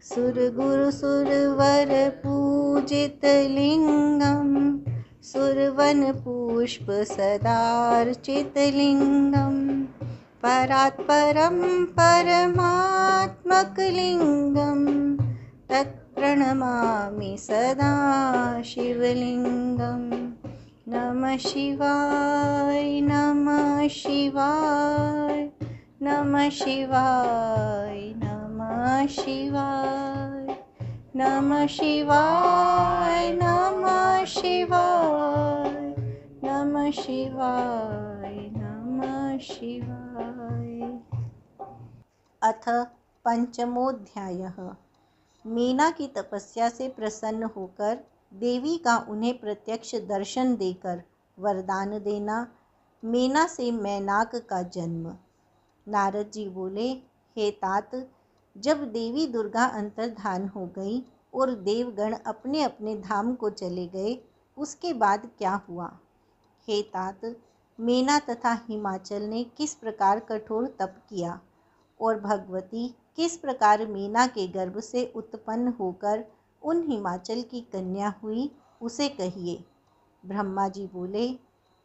सुरगुरुसुरवर पूजितलिङ्गं सुरवनपुष्पसदार्चितलिङ्गं परात् परं परमात्मकलिङ्गं तत्प्रणमामि सदा शिवलिङ्गं। नमः शिवाय नमः शिवाय नमः शिवाय नमः शिवाय नमः शिवाय नमः शिवाय नमः शिवाय नमः शिवाय। अथ पंचमोऽध्यायः। मीना की तपस्या से प्रसन्न होकर देवी का उन्हें प्रत्यक्ष दर्शन देकर वरदान देना। मीना से मैनाक का जन्म। नारद जी बोले, हे तात, जब देवी दुर्गा अंतर्धान हो गई और देवगण अपने अपने धाम को चले गए, उसके बाद क्या हुआ? हे तात, मीना तथा हिमाचल ने किस प्रकार कठोर तप किया और भगवती किस प्रकार मीना के गर्भ से उत्पन्न होकर उन हिमाचल की कन्या हुई, उसे कहिए। ब्रह्मा जी बोले,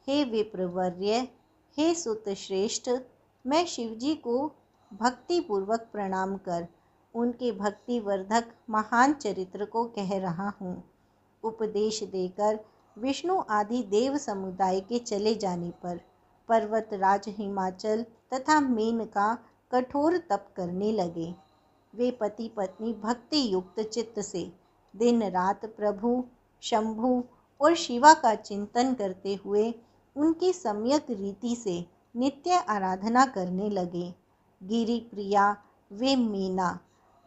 हे विप्रवर्य, हे सुत श्रेष्ठ, मैं शिवजी को भक्तिपूर्वक प्रणाम कर उनके भक्तिवर्धक महान चरित्र को कह रहा हूँ। उपदेश देकर विष्णु आदि देव समुदाय के चले जाने पर पर्वतराज हिमाचल तथा मेनका कठोर तप करने लगे। वे पति पत्नी भक्ति युक्त चित्त से दिन रात प्रभु शंभु और शिवा का चिंतन करते हुए उनकी सम्यक रीति से नित्य आराधना करने लगे। गिरि प्रिया वे मीना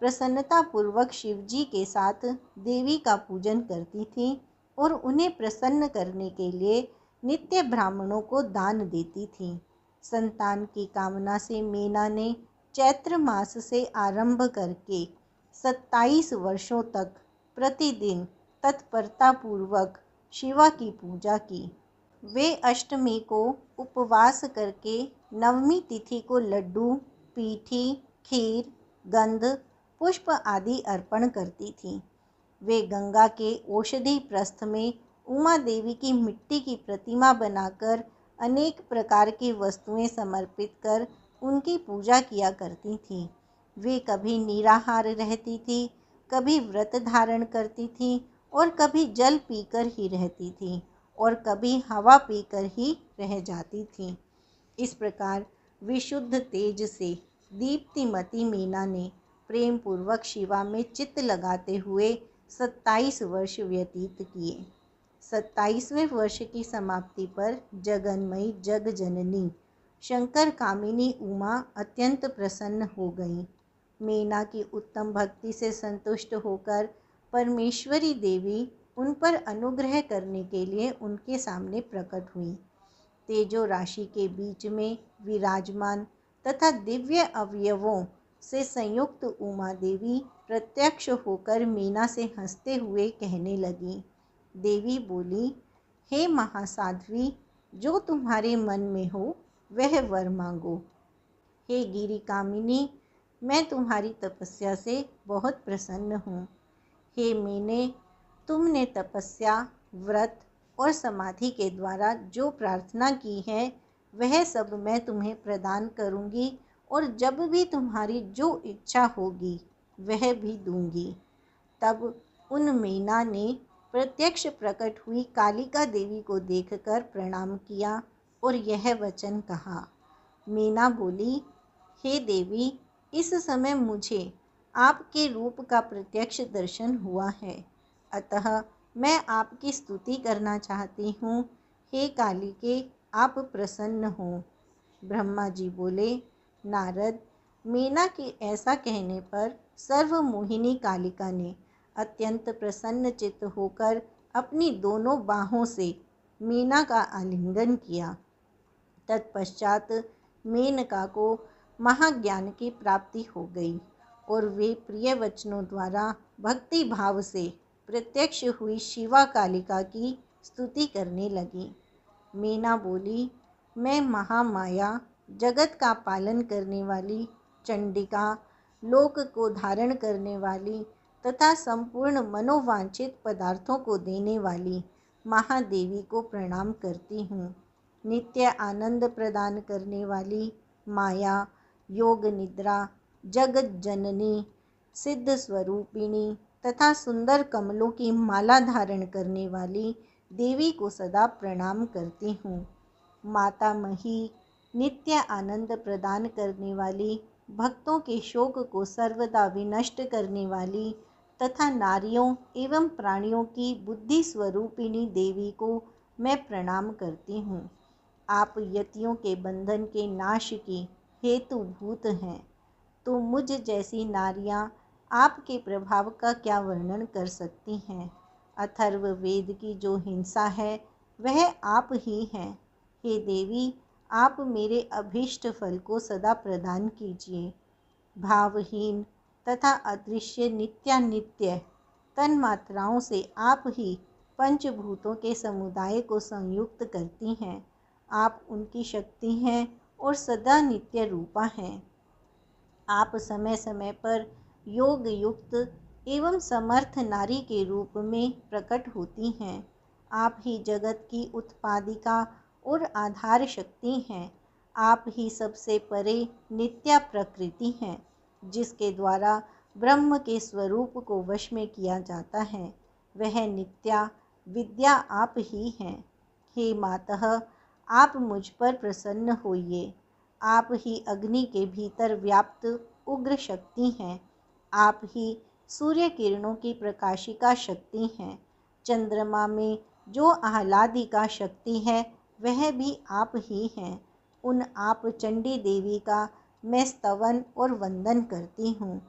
प्रसन्नता पूर्वक शिवजी के साथ देवी का पूजन करती थी और उन्हें प्रसन्न करने के लिए नित्य ब्राह्मणों को दान देती थी। संतान की कामना से मीना ने चैत्र मास से आरंभ करके 27 वर्षों तक प्रतिदिन तत्परता पूर्वक शिवा की पूजा की। वे अष्टमी को उपवास करके नवमी तिथि को लड्डू, पीठी, खीर, गंध, पुष्प आदि अर्पण करती थी। वे गंगा के औषधि प्रस्थ में उमा देवी की मिट्टी की प्रतिमा बनाकर अनेक प्रकार की वस्तुएं समर्पित कर उनकी पूजा किया करती थीं। वे कभी निराहार रहती थी, कभी व्रत धारण करती थी और कभी जल पीकर ही रहती थी और कभी हवा पीकर ही रह जाती थी। इस प्रकार विशुद्ध तेज से दीप्तिमती मीना ने प्रेम पूर्वक शिवा में चित्त लगाते हुए 27 वर्ष व्यतीत किए। 27वें वर्ष की समाप्ति पर जगन्मयी जग जननी शंकर कामिनी उमा अत्यंत प्रसन्न हो गई। मीना की उत्तम भक्ति से संतुष्ट होकर परमेश्वरी देवी उन पर अनुग्रह करने के लिए उनके सामने प्रकट हुई। तेजो राशि के बीच में विराजमान तथा दिव्य अवयवों से संयुक्त उमा देवी प्रत्यक्ष होकर मीना से हंसते हुए कहने लगी। देवी बोली, हे महासाध्वी, जो तुम्हारे मन में हो वह वर मांगो। हे गिरि कामिनी, मैं तुम्हारी तपस्या से बहुत प्रसन्न हूँ। हे मीने, तुमने तपस्या, व्रत और समाधि के द्वारा जो प्रार्थना की है वह सब मैं तुम्हें प्रदान करूँगी और जब भी तुम्हारी जो इच्छा होगी वह भी दूंगी। तब उन मीना ने प्रत्यक्ष प्रकट हुई कालिका देवी को देखकर प्रणाम किया और यह वचन कहा। मीना बोली, हे देवी, इस समय मुझे आपके रूप का प्रत्यक्ष दर्शन हुआ है, अतः मैं आपकी स्तुति करना चाहती हूँ। हे कालिके, आप प्रसन्न हो। ब्रह्मा जी बोले, नारद, मीना के ऐसा कहने पर सर्वमोहिनी कालिका ने अत्यंत प्रसन्न चित्त होकर अपनी दोनों बाहों से मीना का आलिंगन किया। तत्पश्चात मेनका को महाज्ञान की प्राप्ति हो गई और वे प्रिय वचनों द्वारा भक्ति भाव से प्रत्यक्ष हुई शिवा कालिका की स्तुति करने लगी। मीना बोली, मैं महामाया, जगत का पालन करने वाली चंडिका, लोक को धारण करने वाली तथा संपूर्ण मनोवांछित पदार्थों को देने वाली महादेवी को प्रणाम करती हूँ। नित्य आनंद प्रदान करने वाली माया, योग निद्रा, जगत जननी, सिद्ध स्वरूपिणी तथा सुंदर कमलों की माला धारण करने वाली देवी को सदा प्रणाम करती हूँ। माता मही, नित्य आनंद प्रदान करने वाली, भक्तों के शोक को सर्वदा विनष्ट करने वाली तथा नारियों एवं प्राणियों की बुद्धि स्वरूपिणी देवी को मैं प्रणाम करती हूँ। आप यतियों के बंधन के नाश की हेतुभूत हैं, तो मुझ जैसी नारियां आपके प्रभाव का क्या वर्णन कर सकती हैं। अथर्व वेद की जो हिंसा है वह आप ही हैं। हे देवी, आप मेरे अभीष्ट फल को सदा प्रदान कीजिए। भावहीन तथा अदृश्य नित्यानित्य तन्मात्राओं से आप ही पंचभूतों के समुदाय को संयुक्त करती हैं। आप उनकी शक्ति हैं और सदा नित्य रूपा हैं। आप समय समय पर योग युक्त एवं समर्थ नारी के रूप में प्रकट होती हैं। आप ही जगत की उत्पादिका और आधार शक्ति हैं। आप ही सबसे परे नित्या प्रकृति हैं, जिसके द्वारा ब्रह्म के स्वरूप को वश में किया जाता है। वह नित्या विद्या आप ही हैं। हे मातः, आप मुझ पर प्रसन्न होइए। आप ही अग्नि के भीतर व्याप्त उग्र शक्ति हैं। आप ही सूर्य किरणों की प्रकाशिका शक्ति हैं। चंद्रमा में जो आह्लादिका शक्ति है वह भी आप ही हैं। उन आप चंडी देवी का मैं स्तवन और वंदन करती हूँ।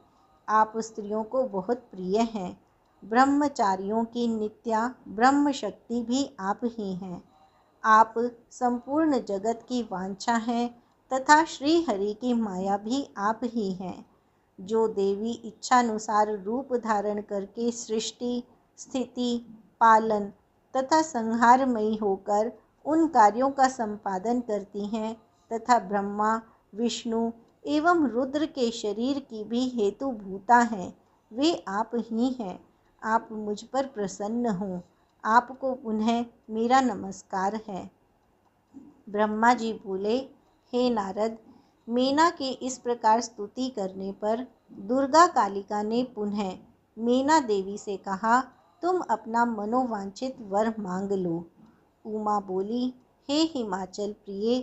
आप स्त्रियों को बहुत प्रिय हैं। ब्रह्मचारियों की नित्या ब्रह्म शक्ति भी आप ही हैं। आप संपूर्ण जगत की वांछा हैं तथा श्री हरि की माया भी आप ही हैं। जो देवी इच्छानुसार रूप धारण करके सृष्टि, स्थिति, पालन तथा संहारमयी होकर उन कार्यों का संपादन करती हैं तथा ब्रह्मा, विष्णु एवं रुद्र के शरीर की भी हेतुभूता हैं, वे आप ही हैं। आप मुझ पर प्रसन्न हों। आपको पुनः मेरा नमस्कार है। ब्रह्मा जी बोले, हे नारद, मीना के इस प्रकार स्तुति करने पर दुर्गा कालिका ने पुनः मीना देवी से कहा, तुम अपना मनोवांछित वर मांग लो। उमा बोली, हे हिमाचल प्रिय,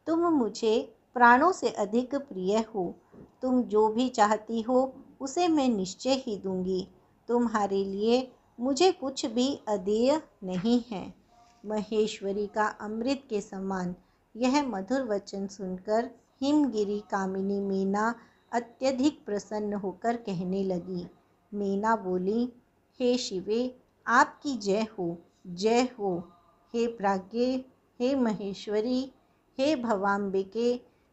तुम मुझे प्राणों से अधिक प्रिय हो। तुम जो भी चाहती हो उसे मैं निश्चय ही दूंगी। तुम्हारे लिए मुझे कुछ भी अदेय नहीं है। महेश्वरी का अमृत के समान यह मधुर वचन सुनकर हिमगिरी कामिनी मीना अत्यधिक प्रसन्न होकर कहने लगी। मीना बोली, हे शिवे, आपकी जय हो, जय हो। हे प्राज्ञे, हे महेश्वरी, हे भवाम्बिके,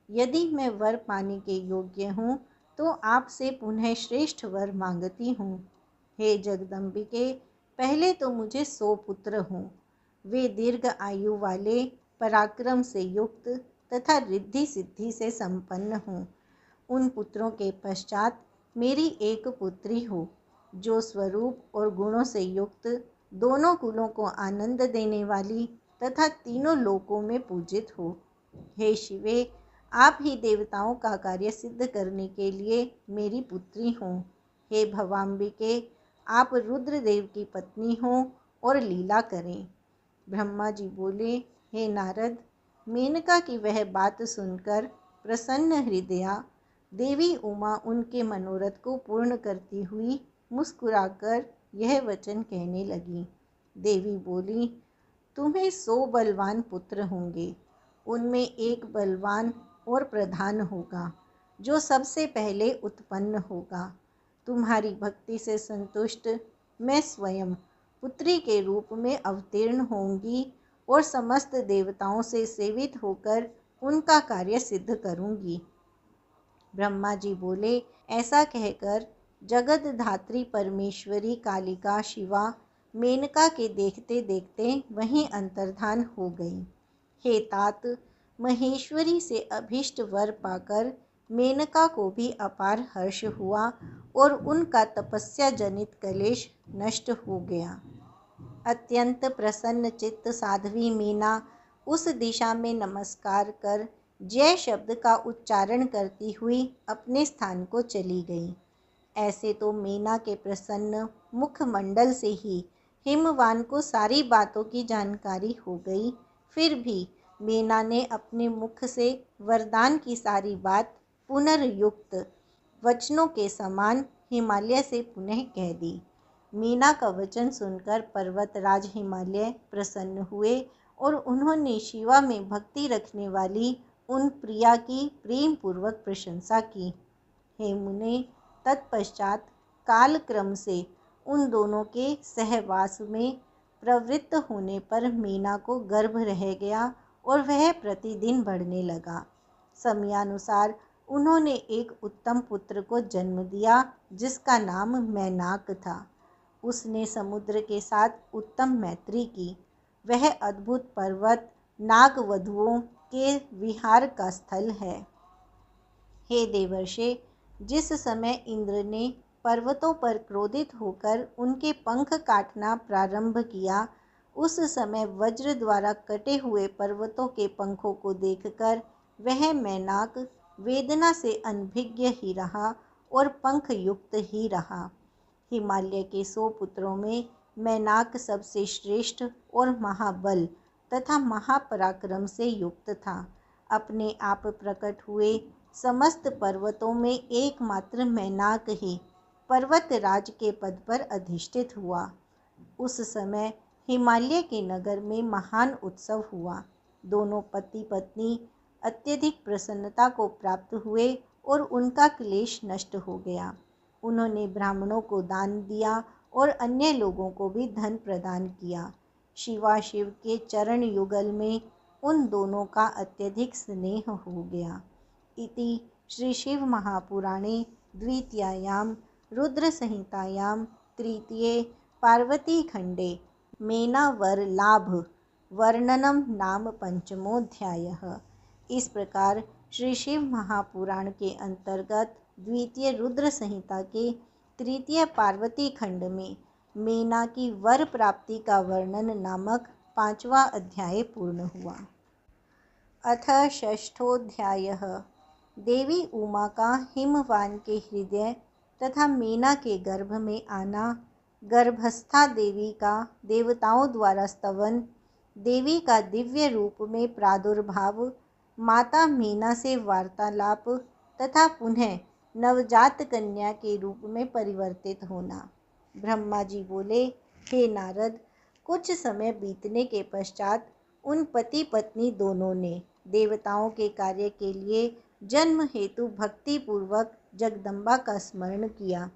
यदि मैं वर पाने के योग्य हूँ तो आपसे पुनः श्रेष्ठ वर मांगती हूँ। हे जगदम्बिके, पहले तो मुझे 100 पुत्र हों। वे दीर्घ आयु वाले, पराक्रम से युक्त तथा रिद्धि सिद्धि से संपन्न हों। उन पुत्रों के पश्चात मेरी एक पुत्री हो, जो स्वरूप और गुणों से युक्त, दोनों कुलों को आनंद देने वाली तथा तीनों लोकों में पूजित हो। हे शिवे, आप ही देवताओं का कार्य सिद्ध करने के लिए मेरी पुत्री हों। हे भवाम्बिके, आप रुद्रदेव की पत्नी हों और लीला करें। ब्रह्मा जी बोले, हे नारद, मेनका की वह बात सुनकर प्रसन्न हृदया देवी उमा उनके मनोरथ को पूर्ण करती हुई मुस्कुराकर यह वचन कहने लगी। देवी बोली, तुम्हें 100 बलवान पुत्र होंगे। उनमें एक बलवान और प्रधान होगा, जो सबसे पहले उत्पन्न होगा। तुम्हारी भक्ति से संतुष्ट मैं स्वयं पुत्री के रूप में अवतीर्ण होंगी और समस्त देवताओं से सेवित होकर उनका कार्य सिद्ध करूंगी। ब्रह्मा जी बोले, ऐसा कहकर जगत धात्री परमेश्वरी कालिका शिवा मेनका के देखते देखते वहीं अंतर्धान हो गई। हे तात, महेश्वरी से अभीष्ट वर पाकर मेनका को भी अपार हर्ष हुआ और उनका तपस्या जनित कलेश नष्ट हो गया। अत्यंत प्रसन्न चित्त साध्वी मीना उस दिशा में नमस्कार कर जय शब्द का उच्चारण करती हुई अपने स्थान को चली गई। ऐसे तो मीना के प्रसन्न मुखमंडल से ही हिमवान को सारी बातों की जानकारी हो गई, फिर भी मीना ने अपने मुख से वरदान की सारी बात पुनर्युक्त वचनों के समान हिमालय से पुनः कह दी। मीना का वचन सुनकर पर्वतराज हिमालय प्रसन्न हुए और उन्होंने शिवा में भक्ति रखने वाली उन प्रिया की प्रेम पूर्वक प्रशंसा की। हे मुने, तत्पश्चात कालक्रम से उन दोनों के सहवास में प्रवृत्त होने पर मीना को गर्भ रह गया और वह प्रतिदिन बढ़ने लगा। समयानुसार उन्होंने एक उत्तम पुत्र को जन्म दिया जिसका नाम मैनाक था। उसने समुद्र के साथ उत्तम मैत्री की। वह अद्भुत पर्वत नागवधुओं के विहार का स्थल है। हे देवर्षे, जिस समय इंद्र ने पर्वतों पर क्रोधित होकर उनके पंख काटना प्रारंभ किया, उस समय वज्र द्वारा कटे हुए पर्वतों के पंखों को देखकर वह मैनाक वेदना से अनभिज्ञ ही रहा और पंख युक्त ही रहा। हिमालय के 100 पुत्रों में मैनाक सबसे श्रेष्ठ और महाबल तथा महापराक्रम से युक्त था। अपने आप प्रकट हुए समस्त पर्वतों में एकमात्र मैनाक ही पर्वतराज के पद पर अधिष्ठित हुआ। उस समय हिमालय के नगर में महान उत्सव हुआ। दोनों पति पत्नी अत्यधिक प्रसन्नता को प्राप्त हुए और उनका क्लेश नष्ट हो गया। उन्होंने ब्राह्मणों को दान दिया और अन्य लोगों को भी धन प्रदान किया। शिवाशिव के चरण युगल में उन दोनों का अत्यधिक स्नेह हो गया। इति श्री शिव महापुराणे द्वितीयायां रुद्र संहितायां तृतीये पार्वती खंडे मेनावर लाभ वर्णनम नाम पंचमोऽध्यायः। इस प्रकार श्री शिव महापुराण के अंतर्गत द्वितीय रुद्र संहिता के तृतीय पार्वती खंड में मेना की वर प्राप्ति का वर्णन नामक 5वां अध्याय पूर्ण हुआ। अथ षष्ठोऽध्यायः। देवी उमा का हिमवान के हृदय तथा मेना के गर्भ में आना, गर्भस्था देवी का देवताओं द्वारा स्तवन, देवी का दिव्य रूप में प्रादुर्भाव, माता मेना से वार्तालाप तथा पुनः नवजात कन्या के रूप में परिवर्तित होना। ब्रह्मा जी बोले, हे नारद, कुछ समय बीतने के पश्चात उन पति पत्नी दोनों ने देवताओं के कार्य के लिए जन्म हेतु भक्ति पूर्वक जगदम्बा का स्मरण किया।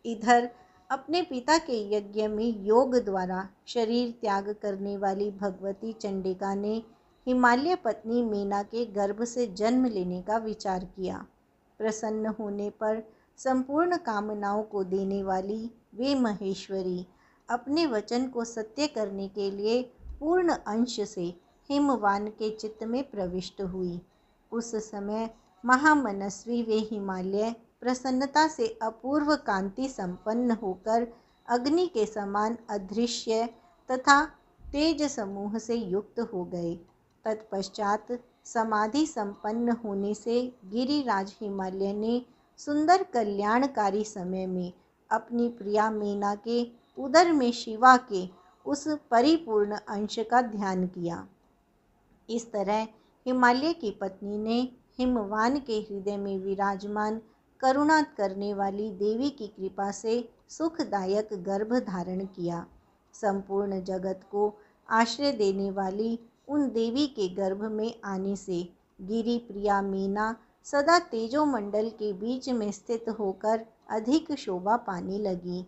इधर अपने पिता के यज्ञ में योग द्वारा शरीर त्याग करने वाली भगवती चंडिका ने हिमालय पत्नी मेना के गर्भ से जन्म लेने का विचार किया। प्रसन्न होने पर संपूर्ण कामनाओं को देने वाली वे महेश्वरी अपने वचन को सत्य करने के लिए पूर्ण अंश से हिमवान के चित्त में प्रविष्ट हुई। उस समय महामनस्वी वे हिमालय प्रसन्नता से अपूर्व कांति संपन्न होकर अग्नि के समान अदृश्य तथा तेज समूह से युक्त हो गए। तत्पश्चात समाधि संपन्न होने से गिरिराज हिमालय ने सुंदर कल्याणकारी समय में अपनी प्रिया मेना के उदर में शिवा के उस परिपूर्ण अंश का ध्यान किया। इस तरह हिमालय की पत्नी ने हिमवान के हृदय में विराजमान करुणा करने वाली देवी की कृपा से सुखदायक गर्भ धारण किया। संपूर्ण जगत को आश्रय देने वाली उन देवी के गर्भ में आने से गिरि प्रिया मेना सदा तेजोमंडल के बीच में स्थित होकर अधिक शोभा पाने लगी।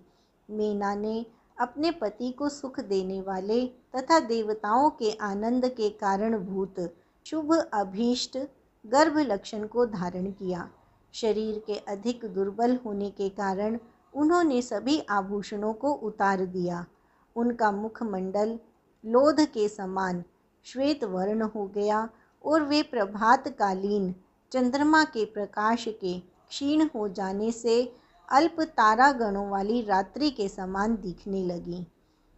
मेना ने अपने पति को सुख देने वाले तथा देवताओं के आनंद के कारणभूत शुभ अभीष्ट गर्भ लक्षण को धारण किया। शरीर के अधिक दुर्बल होने के कारण उन्होंने सभी आभूषणों को उतार दिया। उनका मुखमंडल लोध के समान श्वेत वर्ण हो गया और वे प्रभातकालीन चंद्रमा के प्रकाश के क्षीण हो जाने से अल्प तारागणों वाली रात्रि के समान दिखने लगी।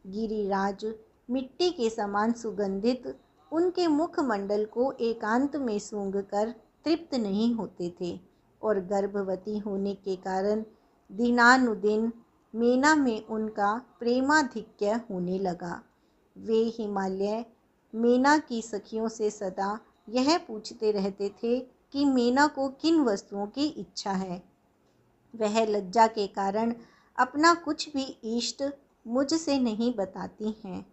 गिरिराज मिट्टी के समान सुगंधित उनके मुखमंडल को एकांत में सूंघकर तृप्त नहीं होते थे और गर्भवती होने के कारण दिनानुदिन मीना में उनका प्रेमाधिक्य होने लगा। वे हिमालय मीना की सखियों से सदा यह पूछते रहते थे कि मीना को किन वस्तुओं की इच्छा है। वह लज्जा के कारण अपना कुछ भी इष्ट मुझसे नहीं बताती हैं।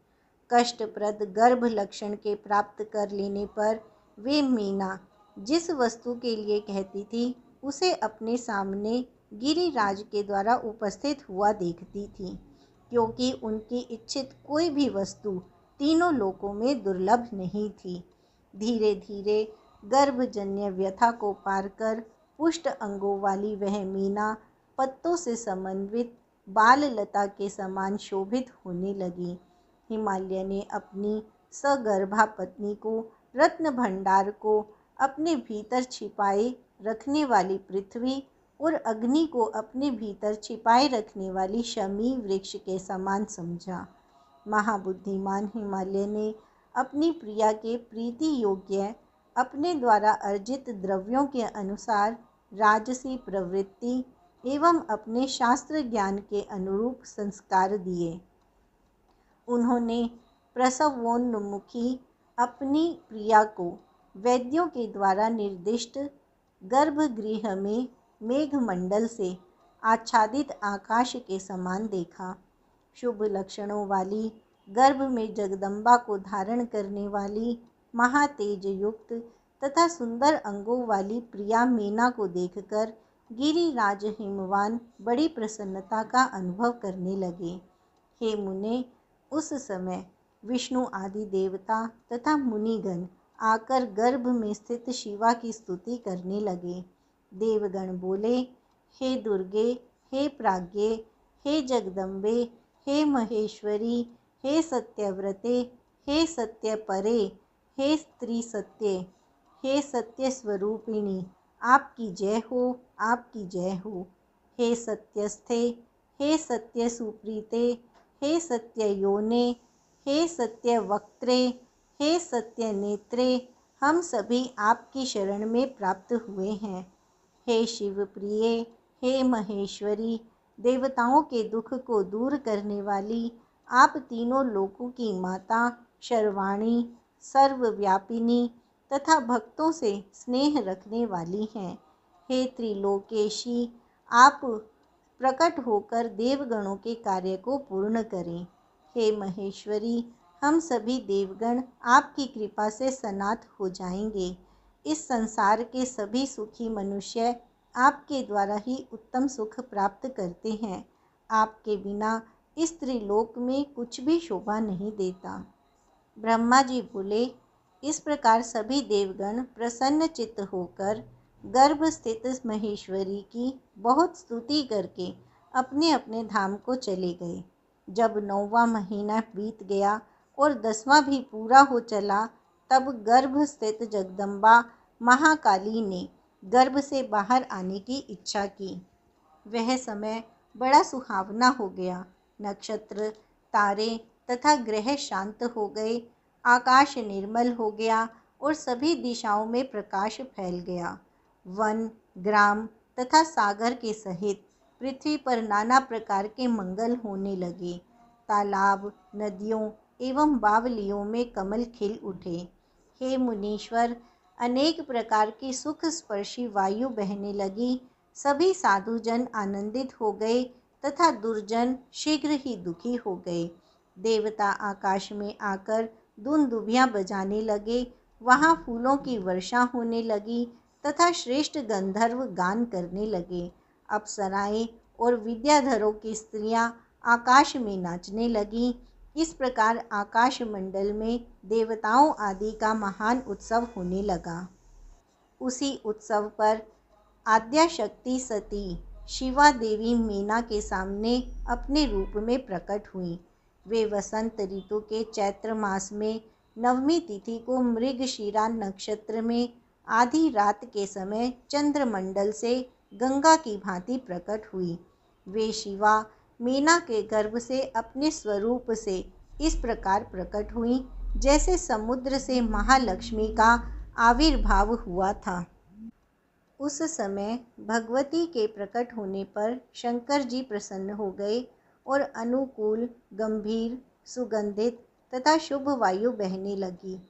कष्टप्रद गर्भ लक्षण के प्राप्त कर लेने पर वे मीना जिस वस्तु के लिए कहती थी उसे अपने सामने गिरिराज के द्वारा उपस्थित हुआ देखती थी, क्योंकि उनकी इच्छित कोई भी वस्तु तीनों लोकों में दुर्लभ नहीं थी। धीरे धीरे गर्भजन्य व्यथा को पार कर पुष्ट अंगों वाली वह मीना पत्तों से समन्वित बाल लता के समान शोभित होने लगी। हिमालय ने अपनी सगर्भा पत्नी को, रत्न भंडार को, अपने भीतर छिपाए रखने वाली पृथ्वी और अग्नि को अपने भीतर छिपाए रखने वाली शमी वृक्ष के समान समझा। महाबुद्धिमान हिमालय ने अपनी प्रिया के प्रीति योग्य अपने द्वारा अर्जित द्रव्यों के अनुसार राजसी प्रवृत्ति एवं अपने शास्त्र ज्ञान के अनुरूप संस्कार दिए। उन्होंने प्रसवोन्मुखी अपनी प्रिया को वैद्यों के द्वारा निर्दिष्ट गर्भगृह में मेघमंडल से आच्छादित आकाश के समान देखा। शुभ लक्षणों वाली गर्भ में जगदम्बा को धारण करने वाली महातेज युक्त तथा सुंदर अंगों वाली प्रिया मीना को देखकर गिरिराज हिमवान बड़ी प्रसन्नता का अनुभव करने लगे। हे मुने, उस समय विष्णु आदि देवता तथा मुनिगण आकर गर्भ में स्थित शिवा की स्तुति करने लगे। देवगण बोले, हे दुर्गे, हे प्राज्ञे, हे जगदम्बे, हे महेश्वरी, हे सत्यव्रते, हे सत्यपरे, हे स्त्री सत्ये, हे सत्य स्वरूपिणी, आपकी जय हो, आपकी जय हो। हे सत्यस्थे, हे सत्य सुप्रीते, हे सत्य योने, हे सत्य वक्त्रे, हे सत्य नेत्रे, हम सभी आपकी शरण में प्राप्त हुए हैं। हे शिव प्रिये, हे महेश्वरी, देवताओं के दुख को दूर करने वाली आप तीनों लोकों की माता, शर्वाणी, सर्वव्यापिनी तथा भक्तों से स्नेह रखने वाली हैं। हे त्रिलोकेशी, आप प्रकट होकर देवगणों के कार्य को पूर्ण करें। हे महेश्वरी, हम सभी देवगण आपकी कृपा से सनाथ हो जाएंगे। इस संसार के सभी सुखी मनुष्य आपके द्वारा ही उत्तम सुख प्राप्त करते हैं। आपके बिना इस त्रिलोक में कुछ भी शोभा नहीं देता। ब्रह्मा जी बोले, इस प्रकार सभी देवगण प्रसन्न चित्त होकर गर्भ स्थित महेश्वरी की बहुत स्तुति करके अपने अपने धाम को चले गए। जब 9वां महीना बीत गया और 10वां भी पूरा हो चला, तब गर्भ स्थित जगदम्बा महाकाली ने गर्भ से बाहर आने की इच्छा की। वह समय बड़ा सुहावना हो गया। नक्षत्र, तारे तथा ग्रह शांत हो गए, आकाश निर्मल हो गया और सभी दिशाओं में प्रकाश फैल गया। वन, ग्राम तथा सागर के सहित पृथ्वी पर नाना प्रकार के मंगल होने लगे। तालाब, नदियों एवं बावलियों में कमल खिल उठे। हे मुनीश्वर, अनेक प्रकार की सुख स्पर्शी वायु बहने लगी। सभी साधुजन आनंदित हो गए तथा दुर्जन शीघ्र ही दुखी हो गए। देवता आकाश में आकर दुंदुभियां बजाने लगे। वहाँ फूलों की वर्षा होने लगी तथा श्रेष्ठ गंधर्व गान करने लगे। अप्सराएं और विद्याधरों की स्त्रियां आकाश में नाचने लगीं। इस प्रकार आकाश मंडल में देवताओं आदि का महान उत्सव होने लगा। उसी उत्सव पर आद्याशक्ति सती शिवा देवी मीना के सामने अपने रूप में प्रकट हुई। वे वसंत ऋतु के चैत्र मास में 9वीं तिथि को मृगशिरा नक्षत्र में आधी रात के समय चंद्रमंडल से गंगा की भांति प्रकट हुई। वे शिवा मीना के गर्भ से अपने स्वरूप से इस प्रकार प्रकट हुई जैसे समुद्र से महालक्ष्मी का आविर्भाव हुआ था। उस समय भगवती के प्रकट होने पर शंकर जी प्रसन्न हो गए और अनुकूल, गंभीर, सुगंधित तथा शुभ वायु बहने लगी।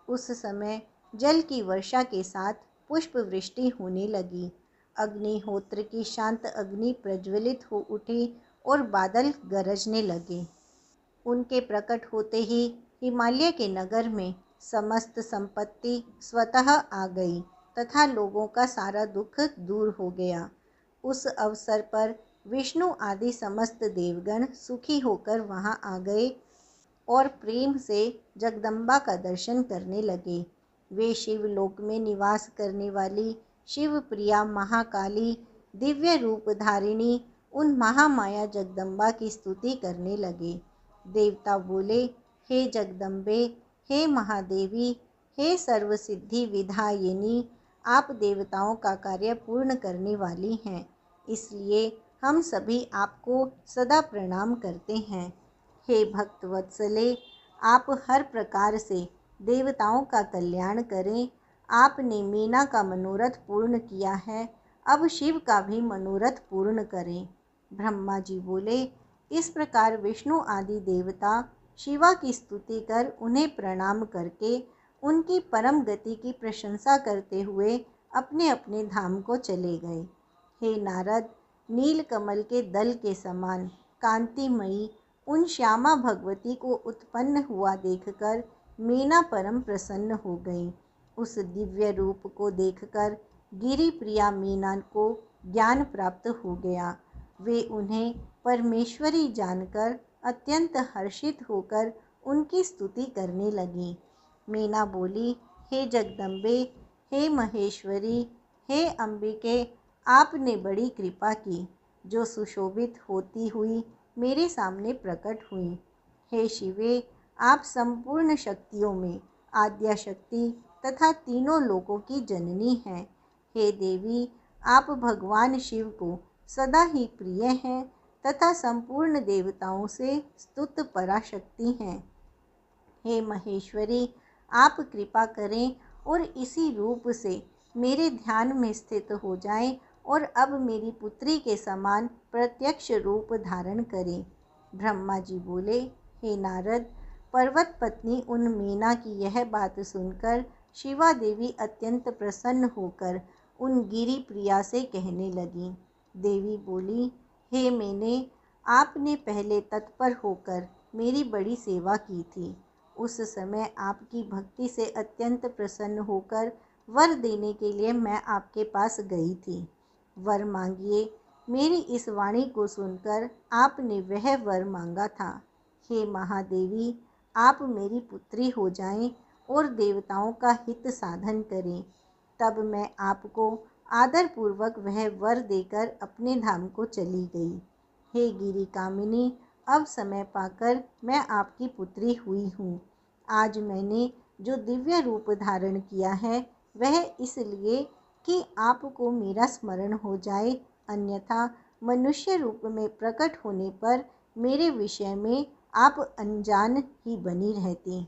उस समय जल की वर्षा के साथ पुष्प वृष्टि होने लगी। अग्निहोत्र की शांत अग्नि प्रज्वलित हो उठी और बादल गरजने लगे। उनके प्रकट होते ही हिमालय के नगर में समस्त संपत्ति स्वतः आ गई तथा लोगों का सारा दुख दूर हो गया। उस अवसर पर विष्णु आदि समस्त देवगण सुखी होकर वहां आ गए और प्रेम से जगदम्बा का दर्शन करने लगे। वे शिवलोक में निवास करने वाली शिव प्रिया महाकाली दिव्य रूप धारिणी उन महामाया जगदम्बा की स्तुति करने लगे। देवता बोले, हे जगदम्बे, हे महादेवी, हे सर्वसिद्धि विधायिनी, आप देवताओं का कार्य पूर्ण करने वाली हैं, इसलिए हम सभी आपको सदा प्रणाम करते हैं। हे भक्त वत्सले, आप हर प्रकार से देवताओं का कल्याण करें। आपने मीना का मनोरथ पूर्ण किया है, अब शिव का भी मनोरथ पूर्ण करें। ब्रह्मा जी बोले, इस प्रकार विष्णु आदि देवता शिवा की स्तुति कर उन्हें प्रणाम करके उनकी परम गति की प्रशंसा करते हुए अपने अपने धाम को चले गए। हे नारद, नील कमल के दल के समान कांतिमयी उन श्यामा भगवती को उत्पन्न हुआ देखकर मीना परम प्रसन्न हो गई। उस दिव्य रूप को देखकर गिरि प्रिया मीना को ज्ञान प्राप्त हो गया। वे उन्हें परमेश्वरी जानकर अत्यंत हर्षित होकर उनकी स्तुति करने लगी। मीना बोली, हे जगदम्बे, हे महेश्वरी, हे अंबिके, आपने बड़ी कृपा की, जो सुशोभित होती हुई मेरे सामने प्रकट हुई। हे शिवे, आप संपूर्ण शक्तियों में आद्या शक्ति तथा तीनों लोकों की जननी हैं। हे देवी, आप भगवान शिव को सदा ही प्रिय हैं तथा संपूर्ण देवताओं से स्तुत पराशक्ति हैं। हे महेश्वरी, आप कृपा करें और इसी रूप से मेरे ध्यान में स्थित हो जाएं और अब मेरी पुत्री के समान प्रत्यक्ष रूप धारण करें। ब्रह्मा जी बोले, हे नारद, पर्वत पत्नी उन मीना की यह बात सुनकर शिवा देवी अत्यंत प्रसन्न होकर उन गिरि प्रिया से कहने लगी। देवी बोली, हे मैंने, आपने पहले तत्पर होकर मेरी बड़ी सेवा की थी। उस समय आपकी भक्ति से अत्यंत प्रसन्न होकर वर देने के लिए मैं आपके पास गई थी। वर मांगिए। मेरी इस वाणी को सुनकर आपने वह वर मांगा था। हे महादेवी, आप मेरी पुत्री हो जाएं और देवताओं का हित साधन करें। तब मैं आपको आदरपूर्वक वह वर देकर अपने धाम को चली गई। हे गिरि कामिनी, अब समय पाकर मैं आपकी पुत्री हुई हूँ। आज मैंने जो दिव्य रूप धारण किया है वह इसलिए कि आपको मेरा स्मरण हो जाए, अन्यथा मनुष्य रूप में प्रकट होने पर मेरे विषय में आप अनजान ही बनी रहती।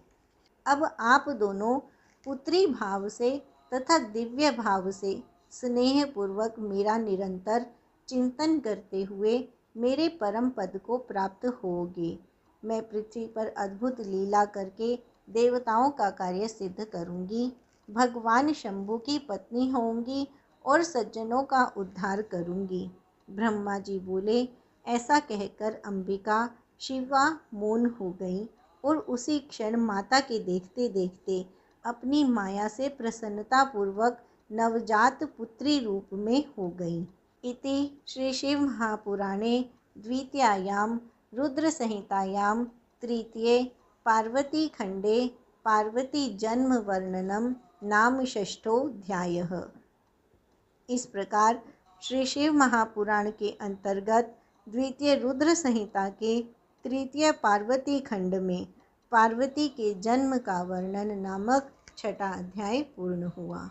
अब आप दोनों पुत्री भाव से तथा दिव्य भाव से स्नेहपूर्वक मेरा निरंतर चिंतन करते हुए मेरे परम पद को प्राप्त होगे। मैं पृथ्वी पर अद्भुत लीला करके देवताओं का कार्य सिद्ध करूंगी, भगवान शंभु की पत्नी होंगी और सज्जनों का उद्धार करूंगी। ब्रह्मा जी बोले, ऐसा कहकर अंबिका शिवा मौन हो गई और उसी क्षण माता के देखते देखते अपनी माया से प्रसन्नतापूर्वक नवजात पुत्री रूप में हो गई। इति श्री शिव महापुराणे द्वितीयायां रुद्रसंहितायां तृतीये पार्वती खंडे पार्वती जन्म वर्णनम नाम षष्ठोऽध्यायः। इस प्रकार श्री शिव महापुराण के अंतर्गत द्वितीय रुद्र संहिता के तृतीय पार्वती खंड में पार्वती के जन्म का वर्णन नामक छठा अध्याय पूर्ण हुआ।